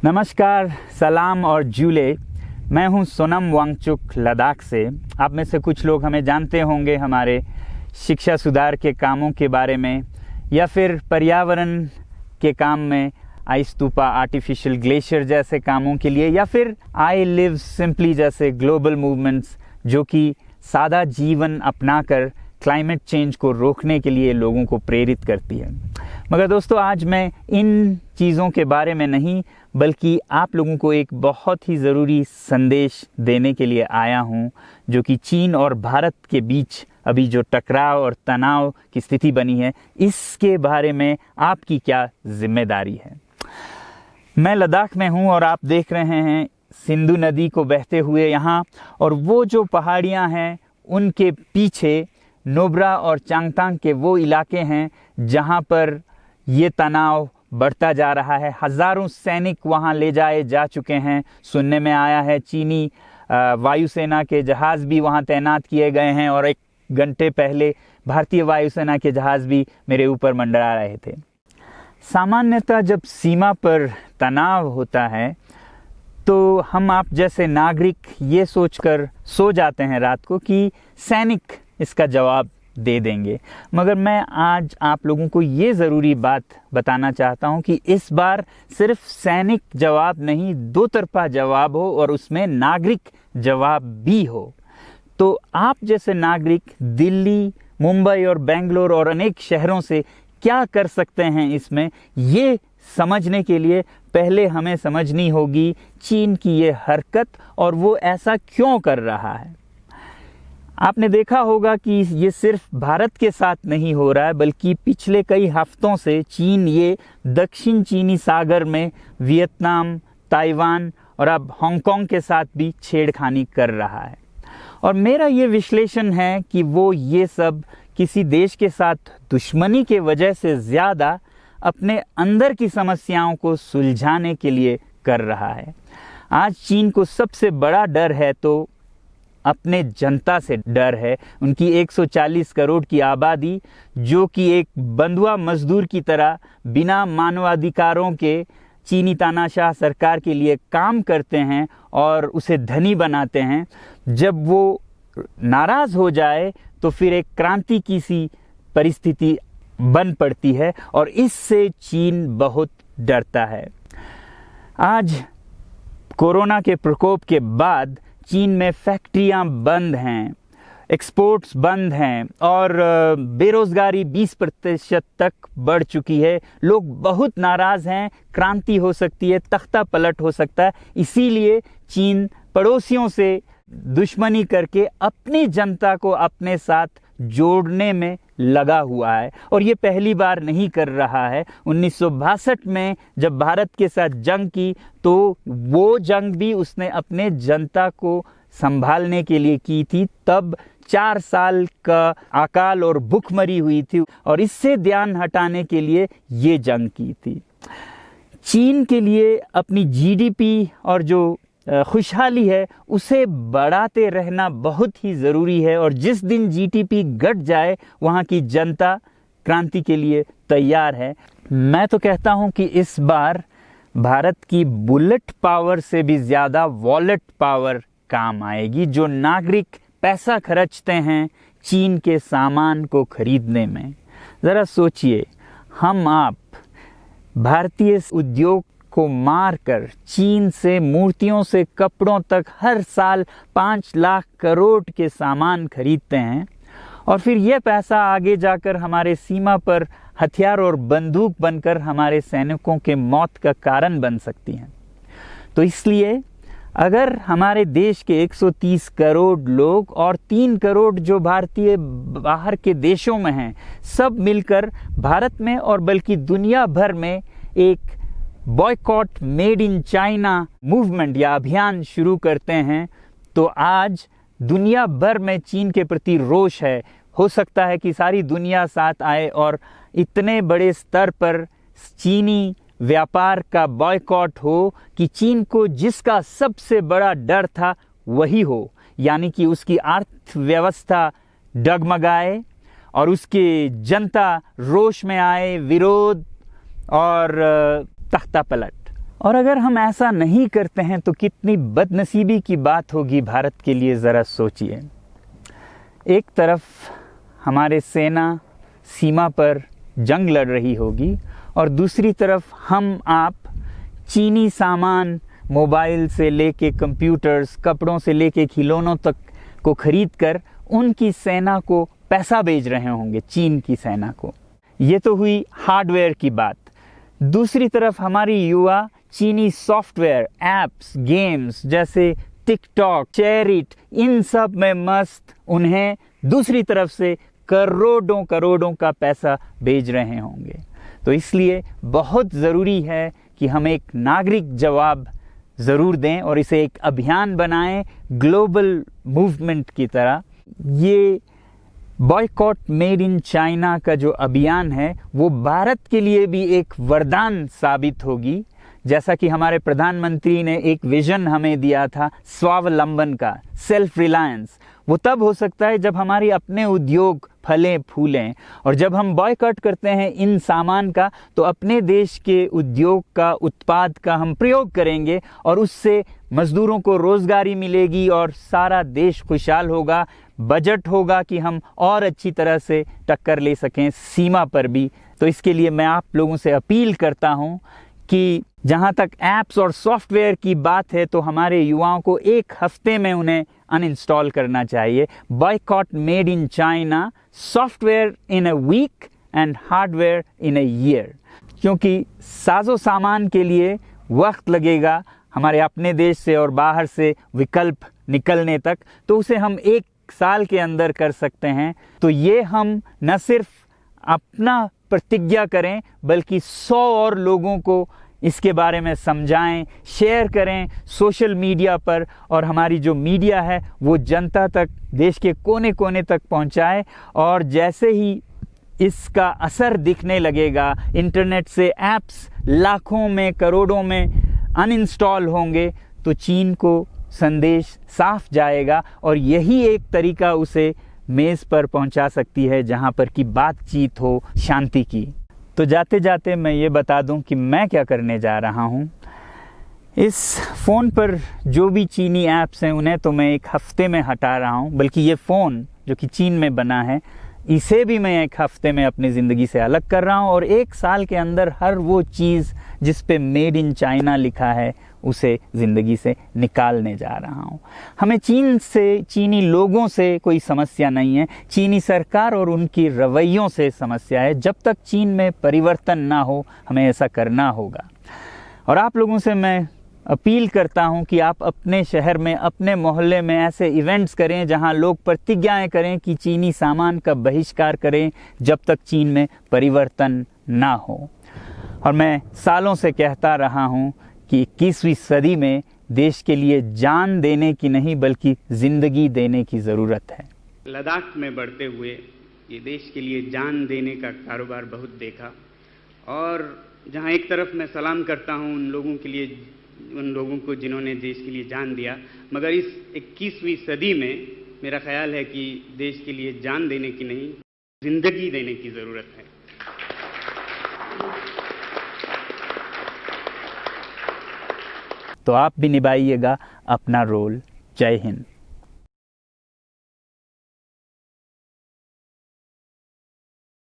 नमस्कार, सलाम और जूले। मैं हूं सोनम वांगचुक लद्दाख से। आप में से कुछ लोग हमें जानते होंगे हमारे शिक्षा सुधार के कामों के बारे में, या फिर पर्यावरण के काम में आइस स्तूपा, आर्टिफिशियल ग्लेशियर जैसे कामों के लिए, या फिर आई लिव सिंपली जैसे ग्लोबल मूवमेंट्स जो कि सादा जीवन अपनाकर क्लाइमेट चेंज को रोकने के लिए लोगों को प्रेरित करती है। मगर दोस्तों, आज मैं इन चीज़ों के बारे में नहीं बल्कि आप लोगों को एक बहुत ही ज़रूरी संदेश देने के लिए आया हूं, जो कि चीन और भारत के बीच अभी जो टकराव और तनाव की स्थिति बनी है, इसके बारे में आपकी क्या जिम्मेदारी है। मैं लद्दाख में हूं और आप देख रहे हैं सिंधु नदी को बहते हुए यहाँ, और वो जो पहाड़ियाँ हैं उनके पीछे नुब्रा और चांगथांग के वो इलाके हैं जहाँ पर ये तनाव बढ़ता जा रहा है। हज़ारों सैनिक वहाँ ले जाए जा चुके हैं। सुनने में आया है चीनी वायुसेना के जहाज़ भी वहाँ तैनात किए गए हैं, और 1 घंटे पहले भारतीय वायुसेना के जहाज़ भी मेरे ऊपर मंडरा रहे थे। सामान्यतः जब सीमा पर तनाव होता है तो हम आप जैसे नागरिक ये सोचकर सो जाते हैं रात को कि सैनिक इसका जवाब दे देंगे। मगर मैं आज आप लोगों को ये ज़रूरी बात बताना चाहता हूँ कि इस बार सिर्फ सैनिक जवाब नहीं, दो तरफा जवाब हो और उसमें नागरिक जवाब भी हो। तो आप जैसे नागरिक दिल्ली, मुंबई और बेंगलोर और अनेक शहरों से क्या कर सकते हैं इसमें, ये समझने के लिए पहले हमें समझनी होगी चीन की ये हरकत और वो ऐसा क्यों कर रहा है। आपने देखा होगा कि ये सिर्फ भारत के साथ नहीं हो रहा है, बल्कि पिछले कई हफ्तों से चीन ये दक्षिण चीनी सागर में वियतनाम, ताइवान और अब हांगकांग के साथ भी छेड़खानी कर रहा है। और मेरा ये विश्लेषण है कि वो ये सब किसी देश के साथ दुश्मनी के वजह से ज़्यादा अपने अंदर की समस्याओं को सुलझाने के लिए कर रहा है। आज चीन को सबसे बड़ा डर है तो अपने जनता से डर है। उनकी 140 करोड़ की आबादी, जो कि एक बंधुआ मजदूर की तरह बिना मानवाधिकारों के चीनी तानाशाह सरकार के लिए काम करते हैं और उसे धनी बनाते हैं। जब वो नाराज़ हो जाए तो फिर एक क्रांति की सी परिस्थिति बन पड़ती है, और इससे चीन बहुत डरता है। आज कोरोना के प्रकोप के बाद चीन में फैक्ट्रियां बंद हैं, एक्सपोर्ट्स बंद हैं और बेरोज़गारी 20% तक बढ़ चुकी है। लोग बहुत नाराज़ हैं, क्रांति हो सकती है, तख्ता पलट हो सकता है। इसीलिए चीन पड़ोसियों से दुश्मनी करके अपनी जनता को अपने साथ जोड़ने में लगा हुआ है, और ये पहली बार नहीं कर रहा है। 1962 में जब भारत के साथ जंग की तो वो जंग भी उसने अपने जनता को संभालने के लिए की थी। तब 4 साल का अकाल और भूखमरी हुई थी, और इससे ध्यान हटाने के लिए ये जंग की थी। चीन के लिए अपनी जीडीपी और जो खुशहाली है उसे बढ़ाते रहना बहुत ही ज़रूरी है, और जिस दिन जीडीपी घट जाए वहाँ की जनता क्रांति के लिए तैयार है। मैं तो कहता हूँ कि इस बार भारत की बुलेट पावर से भी ज़्यादा वॉलेट पावर काम आएगी। जो नागरिक पैसा खर्चते हैं चीन के सामान को खरीदने में, ज़रा सोचिए, हम आप भारतीय उद्योग को मारकर चीन से मूर्तियों से कपड़ों तक हर साल 5 लाख करोड़ के सामान खरीदते हैं, और फिर यह पैसा आगे जाकर हमारे सीमा पर हथियार और बंदूक बनकर हमारे सैनिकों के मौत का कारण बन सकती हैं। तो इसलिए अगर हमारे देश के 130 करोड़ लोग और 3 करोड़ जो भारतीय बाहर के देशों में हैं, सब मिलकर भारत में और बल्कि दुनिया भर में एक boycott made in China movement या अभियान शुरू करते हैं, तो आज दुनिया भर में चीन के प्रति रोष है। हो सकता है कि सारी दुनिया साथ आए और इतने बड़े स्तर पर चीनी व्यापार का बॉयकॉट हो कि चीन को जिसका सबसे बड़ा डर था वही हो, यानी कि उसकी अर्थव्यवस्था डगमगाए और उसकी जनता रोष में आए, विरोध और तख्ता पलट। और अगर हम ऐसा नहीं करते हैं तो कितनी बदनसीबी की बात होगी भारत के लिए, ज़रा सोचिए। एक तरफ हमारे सेना सीमा पर जंग लड़ रही होगी और दूसरी तरफ हम आप चीनी सामान, मोबाइल से लेके कंप्यूटर्स, कपड़ों से लेके खिलौनों तक को खरीद कर उनकी सेना को पैसा भेज रहे होंगे, चीन की सेना को। ये तो हुई हार्डवेयर की बात। दूसरी तरफ हमारी युवा चीनी सॉफ्टवेयर, एप्स, गेम्स जैसे टिकटॉक, शेयरिट, इन सब में मस्त, उन्हें दूसरी तरफ से करोड़ों करोड़ों का पैसा भेज रहे होंगे। तो इसलिए बहुत ज़रूरी है कि हम एक नागरिक जवाब ज़रूर दें और इसे एक अभियान बनाएं, ग्लोबल मूवमेंट की तरह। ये बॉयकॉट मेड इन चाइना का जो अभियान है वो भारत के लिए भी एक वरदान साबित होगी। जैसा कि हमारे प्रधानमंत्री ने एक विजन हमें दिया था स्वावलंबन का, सेल्फ रिलायंस, वो तब हो सकता है जब हमारे अपने उद्योग फलें फूलें। और जब हम बॉयकॉट करते हैं इन सामान का तो अपने देश के उद्योग का, उत्पाद का हम प्रयोग करेंगे और उससे मजदूरों को रोजगारी मिलेगी और सारा देश खुशहाल होगा। बजट होगा कि हम और अच्छी तरह से टक्कर ले सकें सीमा पर भी। तो इसके लिए मैं आप लोगों से अपील करता हूं कि जहां तक ऐप्स और सॉफ्टवेयर की बात है तो हमारे युवाओं को एक हफ्ते में उन्हें अनइंस्टॉल करना चाहिए। Boycott made in China, software in a week and hardware in a year. क्योंकि साजो सामान के लिए वक्त लगेगा हमारे अपने देश से और बाहर से विकल्प निकलने तक, तो उसे हम 1 साल के अंदर कर सकते हैं। तो ये हम न सिर्फ अपना प्रतिज्ञा करें बल्कि 100 और लोगों को इसके बारे में समझाएं, शेयर करें सोशल मीडिया पर, और हमारी जो मीडिया है वो जनता तक, देश के कोने कोने तक पहुंचाए। और जैसे ही इसका असर दिखने लगेगा, इंटरनेट से ऐप्स लाखों में, करोड़ों में अनइंस्टॉल होंगे, तो चीन को संदेश साफ जाएगा और यही एक तरीका उसे मेज़ पर पहुंचा सकती है जहां पर कि बातचीत हो शांति की। तो जाते जाते मैं ये बता दूं कि मैं क्या करने जा रहा हूं। इस फ़ोन पर जो भी चीनी ऐप्स हैं उन्हें तो मैं 1 हफ्ते में हटा रहा हूं, बल्कि ये फ़ोन जो कि चीन में बना है इसे भी मैं 1 हफ्ते में अपनी ज़िंदगी से अलग कर रहा हूं। और 1 साल के अंदर हर वो चीज़ जिस पे मेड इन चाइना लिखा है उसे ज़िंदगी से निकालने जा रहा हूं। हमें चीन से, चीनी लोगों से कोई समस्या नहीं है, चीनी सरकार और उनकी रवैयों से समस्या है। जब तक चीन में परिवर्तन ना हो हमें ऐसा करना होगा। और आप लोगों से मैं अपील करता हूं कि आप अपने शहर में, अपने मोहल्ले में ऐसे इवेंट्स करें जहां लोग प्रतिज्ञाएं करें कि चीनी सामान का बहिष्कार करें जब तक चीन में परिवर्तन ना हो। और मैं सालों से कहता रहा हूं कि 21वीं सदी में देश के लिए जान देने की नहीं बल्कि ज़िंदगी देने की ज़रूरत है। लद्दाख में बढ़ते हुए ये देश के लिए जान देने का कारोबार बहुत देखा, और जहां एक तरफ मैं सलाम करता हूं उन लोगों के लिए, उन लोगों को जिन्होंने देश के लिए जान दिया, मगर इस 21वीं सदी में मेरा ख्याल है कि देश के लिए जान देने की नहीं, ज़िंदगी देने की ज़रूरत है। तो आप भी निभाइएगा अपना रोल। जय हिंद।